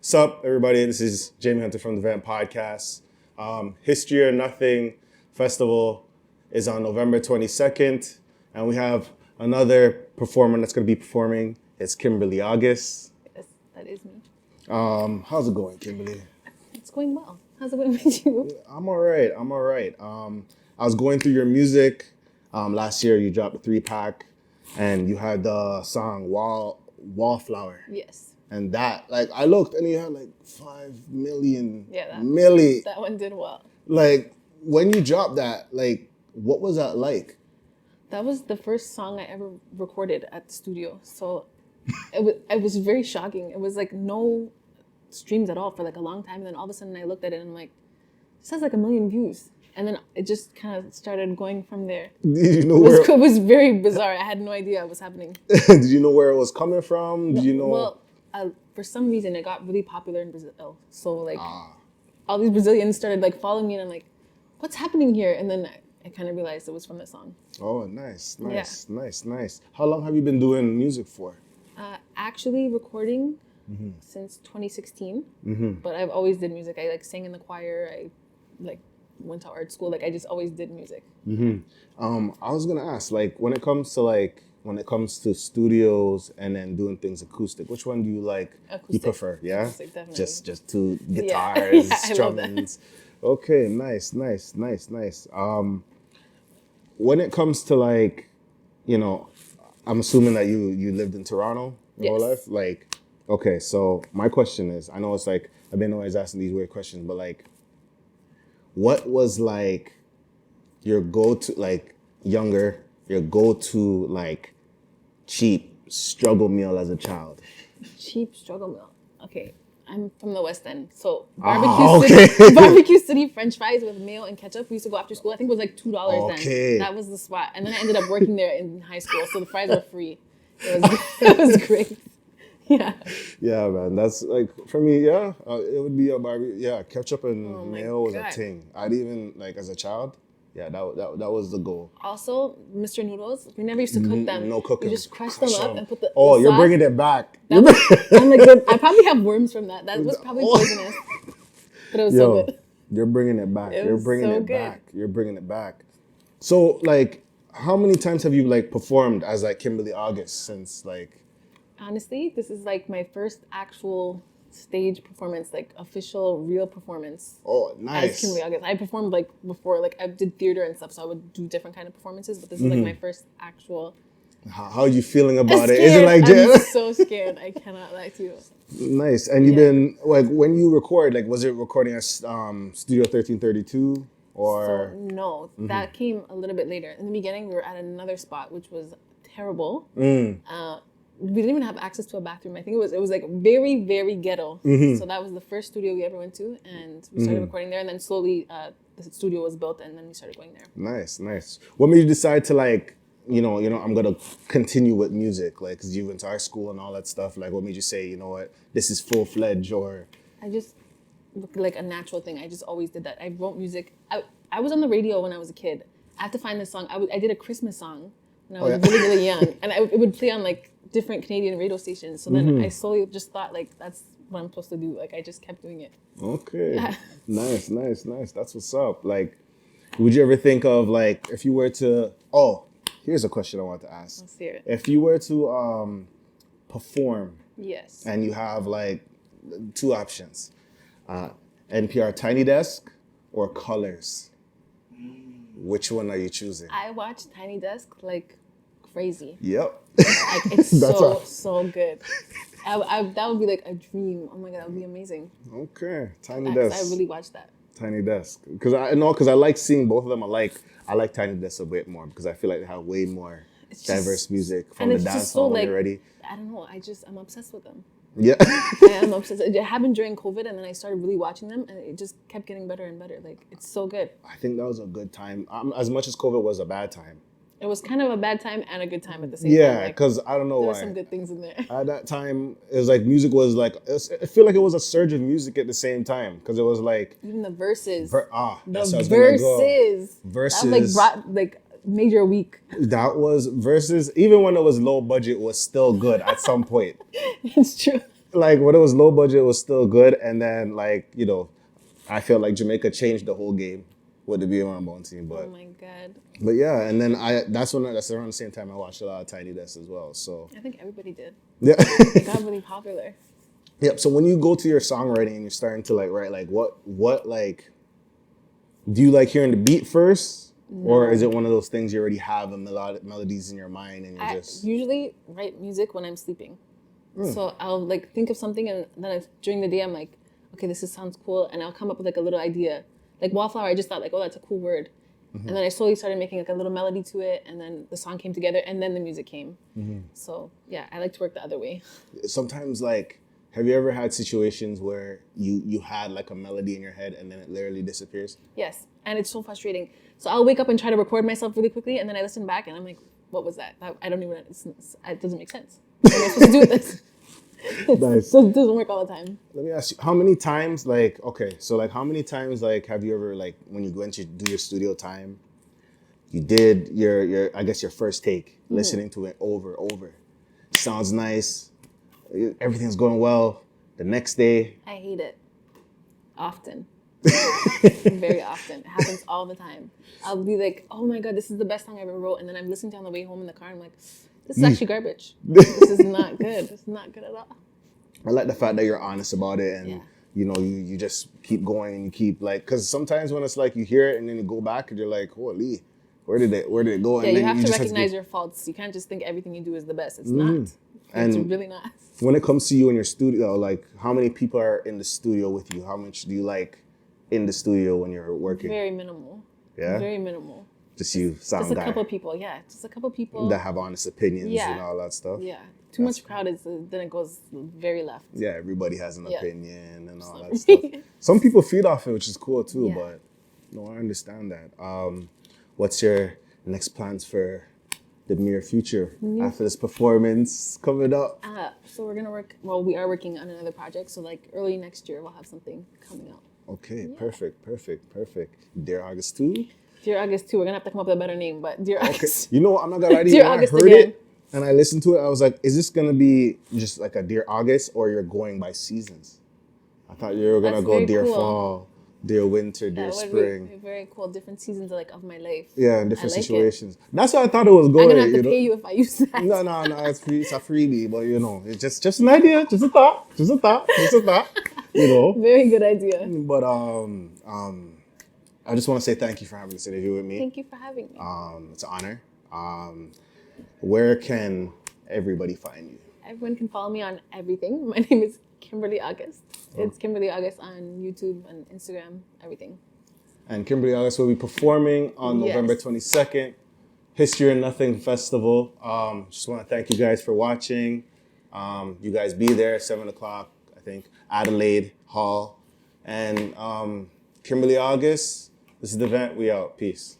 Sup, everybody? This is Jamie Hunter from the Vent Podcast. History or Nothing Festival is on November 22nd, and we have another performer that's going to be performing. It's Kimberley August. Yes, that is me. How's it going, Kimberley? It's going well. How's it going with you? I'm all right. I was going through your music. Last year, you dropped a 3-pack, and you had the song Wallflower. Yes. And that, like, I looked and you had like 5 million. Yeah, that one did well. Like, when you dropped that, like, what was that like? That was the first song I ever recorded at the studio. So it was very shocking. It was like no streams at all for like a long time. And then all of a sudden I looked at it and I'm like, this has like 1 million views. And then it just kind of started going from there. Did you know it was very bizarre. I had no idea what was happening. Did you know where it was coming from? Did you know? Well, for some reason, it got really popular in Brazil. So, like, all these Brazilians started, like, following me, and I'm like, what's happening here? And then I kind of realized it was from the song. Oh, nice. How long have you been doing music for? Actually recording since 2016. But I've always did music. I, like, sang in the choir. I, like, went to art school. Like, I just always did music. I was going to ask, like, when it comes to studios and then doing things acoustic, which one do you like? Acoustic. You prefer, yeah? Acoustic, definitely. Just two guitars, strums. Okay, nice. When it comes to, like, you know, I'm assuming that you lived in Toronto your whole life? Like, okay, so my question is, I know it's like, I've been always asking these weird questions, but like, what was like your go-to, like, your go-to, like, cheap struggle meal as a child? Cheap struggle meal. Okay, I'm from the West End, so barbecue city French fries with mayo and ketchup. We used to go after school. I think it was like $2 then. That was the spot. And then I ended up working there in high school, so the fries were free. It was great. Yeah. Yeah, man. That's like, for me, yeah, it would be a barbecue. Yeah, ketchup and mayo was a thing. I'd even, like, as a child, yeah, that was the goal. Also, Mr. Noodles, we never used to cook them. No cooking. You just crush them up and put the you're sauce. bringing it back. I'm like, I probably have worms from that. That was probably poisonous. But it was so good. You're bringing it back. You're bringing it back. So, like, how many times have you, like, performed as, like, Kimberley August since, like... Honestly, this is, like, my first actual stage performance, like official real performance. Oh, nice. As Kimberley August. I performed like before, like I did theater and stuff, so I would do different kind of performances, but this is like my first actual. How are you feeling about it? Is it like I'm so scared. I cannot lie to you. Nice. And you've been like, when you record, like, was it recording at Studio 1332 or? So, no, that came a little bit later. In the beginning, we were at another spot, which was terrible. We didn't even have access to a bathroom. I think it was like very, very ghetto. So that was the first studio we ever went to, and we started recording there. And then slowly, the studio was built, and then we started going there. Nice. What made you decide to, like, you know, I'm gonna continue with music, like, because you went to art school and all that stuff. Like, what made you say, you know what, this is full-fledged? Or I just like a natural thing. I just always did that. I wrote music. I was on the radio when I was a kid. I had to find this song. I did a Christmas song when I was really, really young, and it would play on like different Canadian radio stations. So then I slowly just thought, like, that's what I'm supposed to do. Like, I just kept doing it. Okay. Yeah. Nice. That's what's up. Like, would you ever think of, like, if you were to, here's a question I want to ask. Let's hear it. If you were to perform. Yes. And you have, like, 2 options. NPR Tiny Desk or Colors. Which one are you choosing? I watch Tiny Desk like crazy. Yep. Like, it's so good. That would be like a dream. Oh my God, that would be amazing. Okay, Tiny Desk. I really watch that. Tiny Desk, because I like seeing both of them. I like Tiny Desk a bit more because I feel like they have way more diverse music from the dance hall when you're ready. I don't know. I'm obsessed with them. Yeah. I am obsessed. It happened during COVID, and then I started really watching them, and it just kept getting better and better. Like, it's so good. I think that was a good time. As much as COVID was a bad time. It was kind of a bad time and a good time at the same time. Yeah, because I don't know why. There were some good things in there. At that time, it was like music was like, I feel like it was a surge of music at the same time. Because it was like... Even the verses. That's the verses. That like brought like major week. That was verses. Even when it was low budget, it was still good at some point. It's true. like when it was low budget, it was still good. And then like, you know, I feel like Jamaica changed the whole game with the Be Around Bone team. But Oh my God. but yeah, and then that's around the same time I watched a lot of Tiny Desk as well. So I think everybody did. yeah. It got really popular. Yep. So when you go to your songwriting and you're starting to like write, like what like do you like hearing the beat first? No. Or is it one of those things you already have a melodies in your mind and I just usually write music when I'm sleeping. So I'll like think of something and then during the day I'm like, okay, sounds cool, and I'll come up with like a little idea. Like wallflower, I just thought like, oh, that's a cool word. And then I slowly started making like a little melody to it, and then the song came together, and then the music came. So yeah, I like to work the other way. sometimes like have you ever had situations where you had like a melody in your head and then it literally disappears? Yes, and it's so frustrating. So I'll wake up and try to record myself really quickly, and then I listen back, and I'm like, what was that? I don't even. It doesn't make sense. What am I supposed to do with this? Nice. So it doesn't work all the time. Let me ask you, how many times like how many times like have you ever like when you went to do your studio time, you did your I guess your first take, listening to it over. Sounds nice, everything's going well. The next day, I hate it. Often. Very often. It happens all the time. I'll be like, oh my God, this is the best song I ever wrote. And then I'm listening to it on the way home in the car. And I'm like, this is actually garbage. This is not good. It's not good at all. I like the fact that you're honest about it and Yeah. you know, you just keep going and you keep like, because sometimes when it's like you hear it and then you go back and you're like, holy, where did it go? Yeah, And you then have to just recognize your faults. You can't just think everything you do is the best. It's not. It's And really not. when it comes to you in your studio, like how many people are in the studio with you? How much do you like in the studio when you're working? Very minimal. Yeah? Very minimal. Just you, sound Just a guy. couple people. Yeah, just a couple people. That have honest opinions Yeah. and all that stuff. Yeah. Too much crowd is then it goes very left. Yeah, everybody has an Yeah. opinion and all that stuff. Some people feed off it, which is cool too, Yeah. but no, I understand that. What's your next plans for the near future after this performance coming up? So we're gonna work. Well, we are working on another project. So like early next year, we'll have something coming out. Okay, perfect. Dear August 2? Dear August 2. We're gonna have to come up with a better name, but Dear Okay. August. You know what? I'm not gonna lie to you. Dear When August I heard again. it and I listened to it, I was like, is this gonna be just like a Dear August or you're going by seasons? I thought you were gonna That's go very Dear cool. Fall, Dear Winter, Dear That would Spring. be very cool. Different seasons of my life. Yeah, in different I like situations. That's how I thought it was I'm going. gonna have to you know? pay you if I use that. No, it's free. It's a freebie, but you know, it's just an idea, just a thought. You know. Very good idea. But I just want to say thank you for having this interview with me. Thank you for having me. It's an honor. Where can everybody find you? Everyone can follow me on everything. My name is Kimberley August. It's Kimberley August on YouTube and Instagram, everything. And Kimberley August will be performing on Yes. November 22nd, History and Nothing Festival. Just want to thank you guys for watching. You guys be there, 7 o'clock, I think, Adelaide Hall. And Kimberley August, this is the event. We out. Peace.